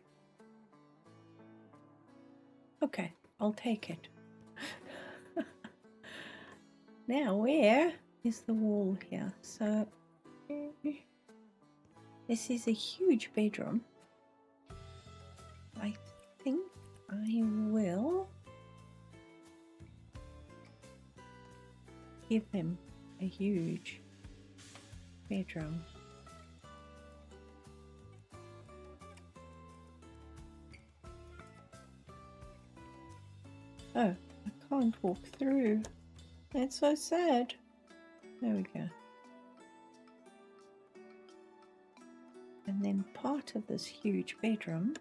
Okay, I'll take it. Now, where is the wall here? So, this is a huge bedroom. I think I will give him a huge bedroom. Oh, I can't walk through. That's so sad. There we go. And then part of this huge bedroom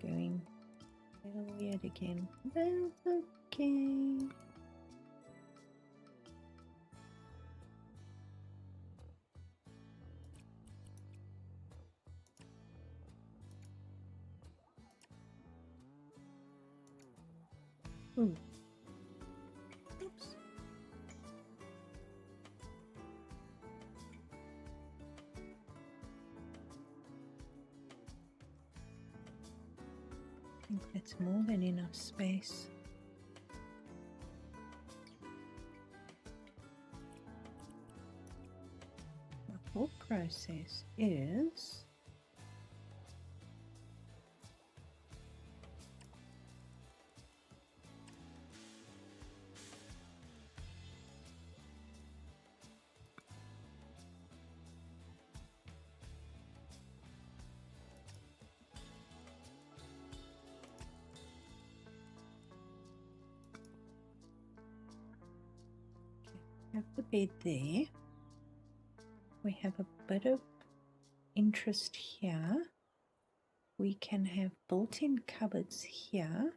going a little weird again. That's okay. Ooh. Oops. think that's more than enough space. The whole process is have the bed there. We have a bit of interest here. We can have built-in cupboards here,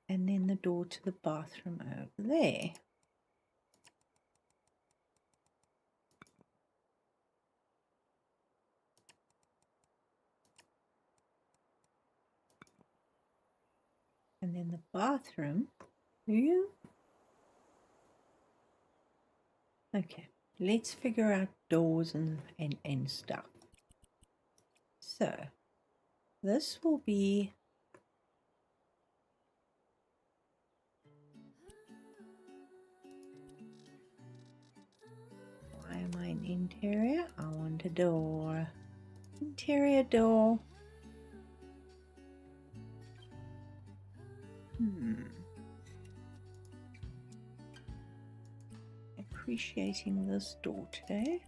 and then the door to the bathroom over there. And then the bathroom. Okay, let's figure out doors and stuff. So this will be why am I in interior? I want a door. Interior door. Appreciating this door today.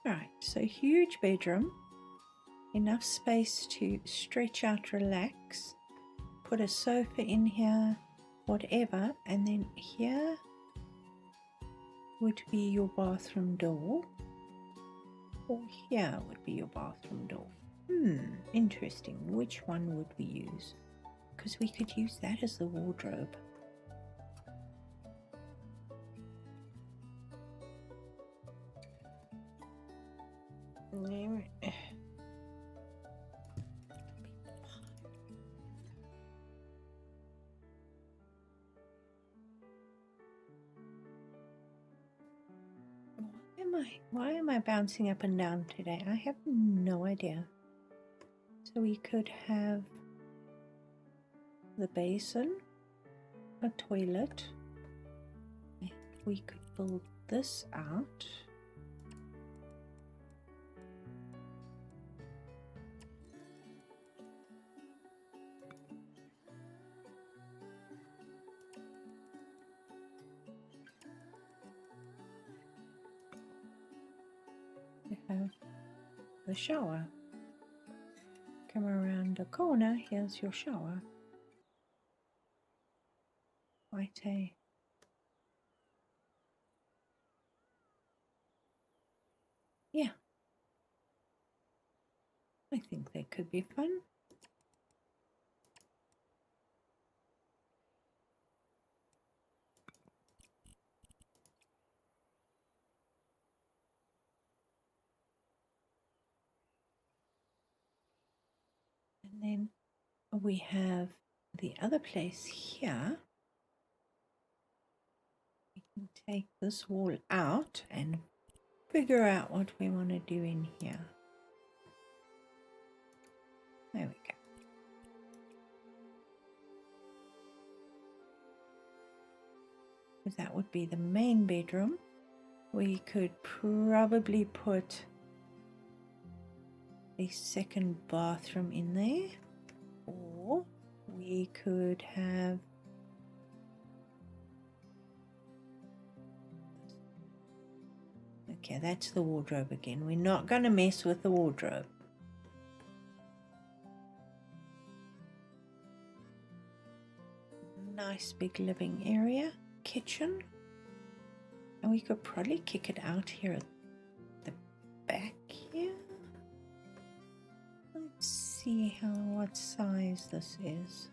Right, so huge bedroom, enough space to stretch out, relax, put a sofa in here, whatever, and then here would be your bathroom door, or here would be your bathroom door. Interesting. Which one would we use? Because we could use that as the wardrobe. Why am I bouncing up and down today? I have no idea. So we could have the basin, a toilet, and we could build this out. We have the shower. Come around the corner, here's your shower. Quite a yeah. I think that could be fun. And then we have the other place here. We can take this wall out and figure out what we want to do in here. There we go. Because that would be the main bedroom. We could probably put a second bathroom in there, or we could have okay, that's the wardrobe again. We're not going to mess with the wardrobe. Nice big living area, kitchen, and we could probably kick it out here at the back here. Let's see what size this is.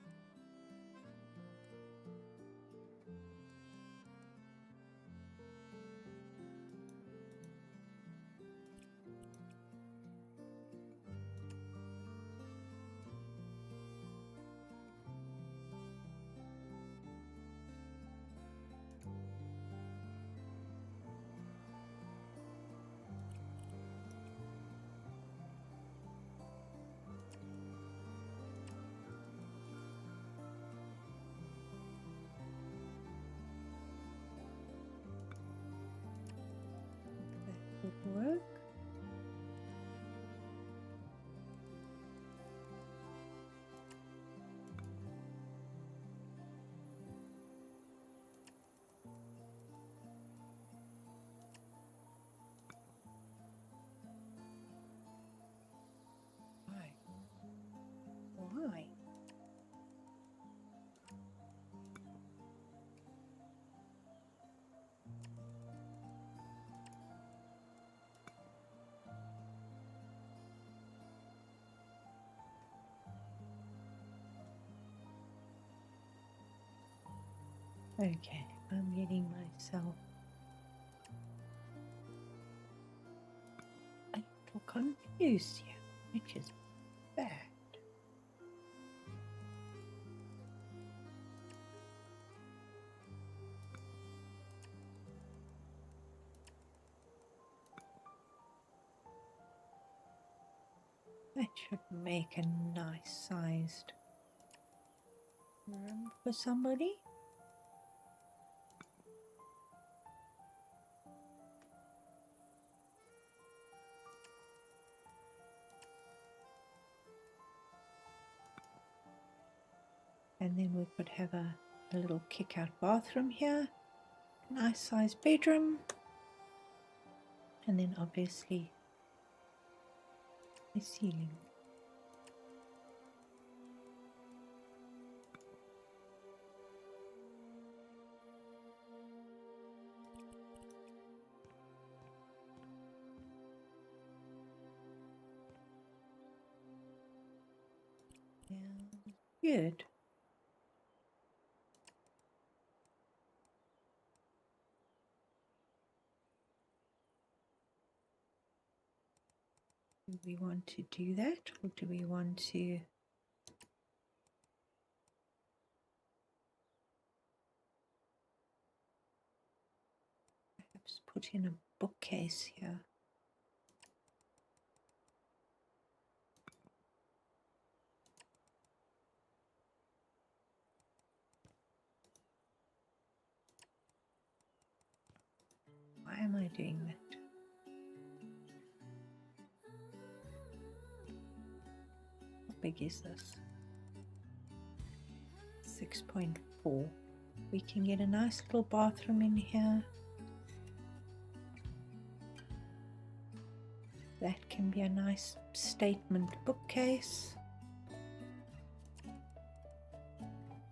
Okay, I'm getting myself a little confused here, which is bad. That should make a nice sized room for somebody. And then we could have a little kick out bathroom here, nice sized bedroom, and then obviously the ceiling. Yeah, good. Do we want to do that, or do we want to perhaps put in a bookcase here? Why am I doing that? How big is this? 6.4. We can get a nice little bathroom in here. That can be a nice statement bookcase.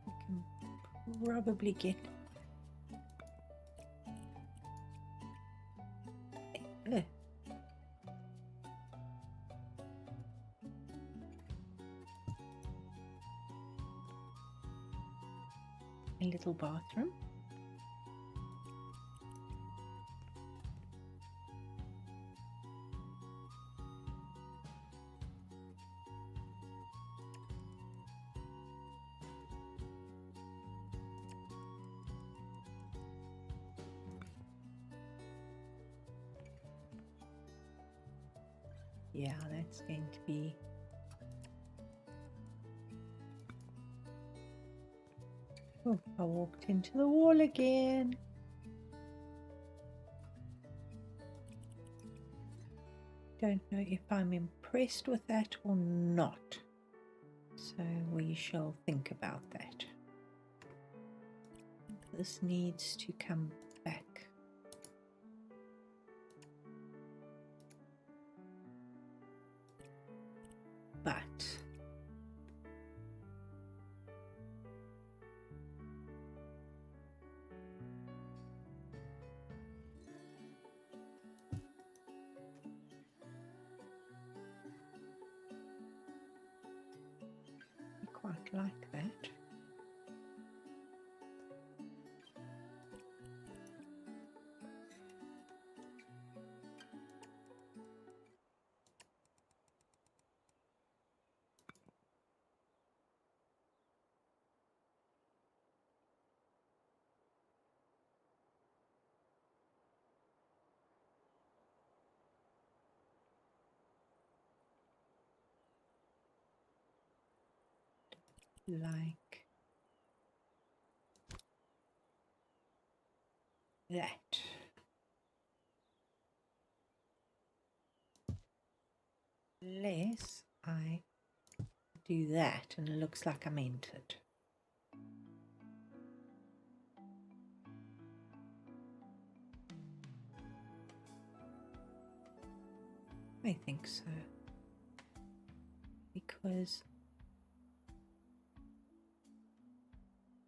We can probably get a little bathroom. Yeah, that's going to be oh, I walked into the wall again. Don't know if I'm impressed with that or not. So we shall think about that. This needs to come back. But I quite like that. Like that. Unless I do that and it looks like I'm entered. I think so. Because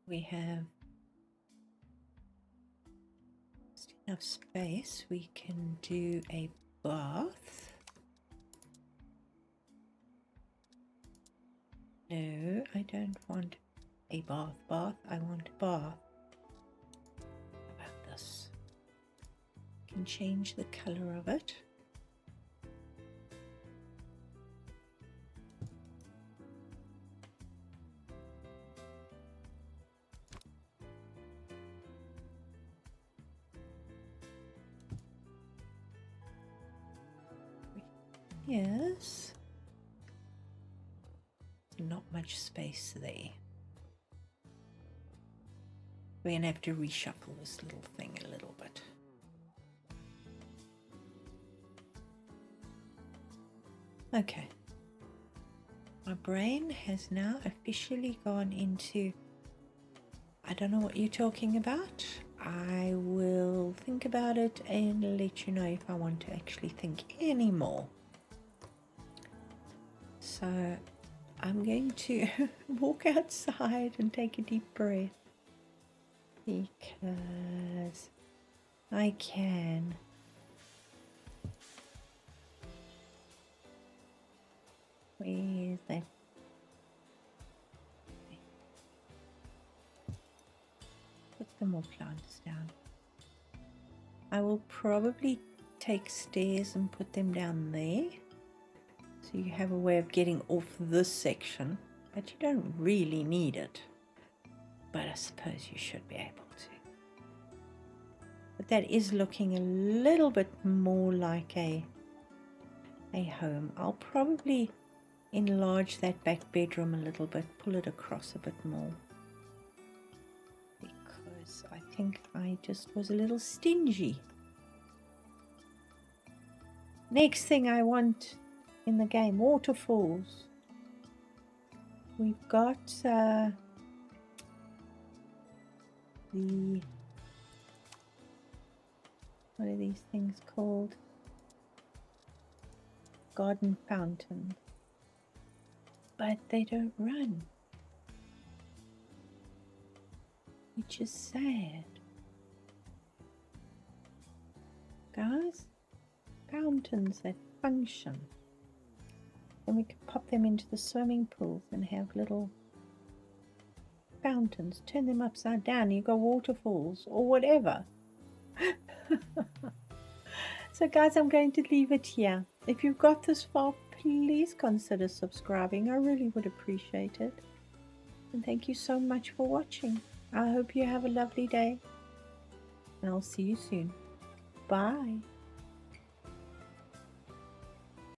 we have just enough space, we can do a bath. No, I don't want a bath. I want a bath. can change the color of it. Yes. Not much space there. We're going to have to reshuffle this little thing a little bit. Okay. My brain has now officially gone into, I don't know what you're talking about. I will think about it and let you know if I want to actually think anymore. So I'm going to walk outside and take a deep breath because I can. Where is that? Put some more plants down. I will probably take stairs and put them down there. So you have a way of getting off this section, but you don't really need it. But I suppose you should be able to. But that is looking a little bit more like a home. I'll probably enlarge that back bedroom a little bit, pull it across a bit more. Because I think I just was a little stingy. Next thing I want in the game, waterfalls. We've got what are these things called? Garden fountains. But they don't run, which is sad. Guys, fountains that function. And we could pop them into the swimming pools and have little fountains. Turn them upside down. You got waterfalls or whatever. So guys, I'm going to leave it here. If you've got this far, please consider subscribing. I really would appreciate it. And thank you so much for watching. I hope you have a lovely day. And I'll see you soon. Bye.